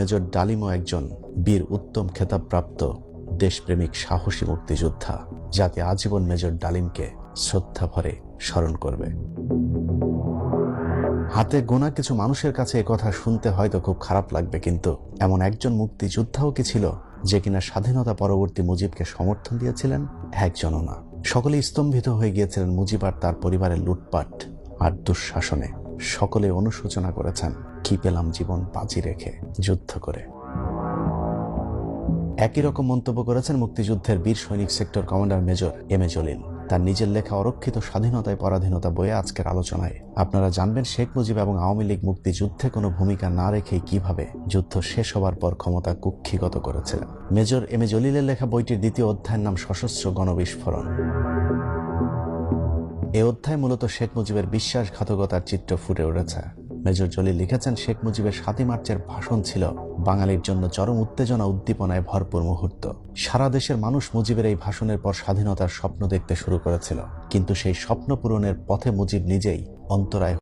Major ডালিমও একজন বীর উত্তম খেতাবপ্রাপ্ত দেশপ্রেমিক সাহসী মুক্তিযোদ্ধা। জাতি আজীবন মেজর ডালিমকে শ্রদ্ধা ভরে স্মরণ করবে। হাতে গোনা কিছু মানুষের কাছে একথা শুনতে হয়তো খুব খারাপ লাগবে, কিন্তু এমন একজন মুক্তিযোদ্ধাও কি ছিল যে কিনা স্বাধীনতা পরবর্তী মুজিবকে সমর্থন দিয়েছিলেন? একজনও না। সকলে স্তম্ভিত হয়ে গিয়েছিলেন মুজিব আর তার পরিবারের লুটপাট আর দুঃশাসনে। সকলে অনুশোচনা করেছেন, কি পেলাম জীবন বাজি রেখে যুদ্ধ করে। একই রকম মন্তব্য করেছেন মুক্তিযুদ্ধের বীর সৈনিক sector commander major M A Jalil তার নিজের লেখা অরক্ষিত স্বাধীনতায় পরাধীনতা বইয়ে আজকের আলোচনায়। আপনারা জানবেন শেখ মুজিব এবং আওয়ামী লীগ মুক্তিযুদ্ধে কোনো ভূমিকা না রেখেই কিভাবে যুদ্ধ শেষ হবার পর ক্ষমতা কুক্ষিগত করেছিলেন। মেজর এম এ জলিলের লেখা বইটির দ্বিতীয় অধ্যায়ের নাম সশস্ত্র গণবিস্ফোরণ। এই অধ্যায় মূলত শেখ মুজিবের বিশ্বাসঘাতকতার চিত্র ফুটে উঠেছে। মেজর জলিল লিখেছেন, শেখ মুজিবের ৭ই মার্চের ভাষণ ছিল বাঙালির জন্য চরম উত্তেজনা উদ্দীপনায় ভরপুর মুহূর্ত। সারা দেশের মানুষ মুজিবের এই ভাষণের পর স্বাধীনতার স্বপ্ন দেখতে শুরু করেছিল, কিন্তু সেই স্বপ্ন পূরণের পথে মুজিব নিজেই অন্তরায়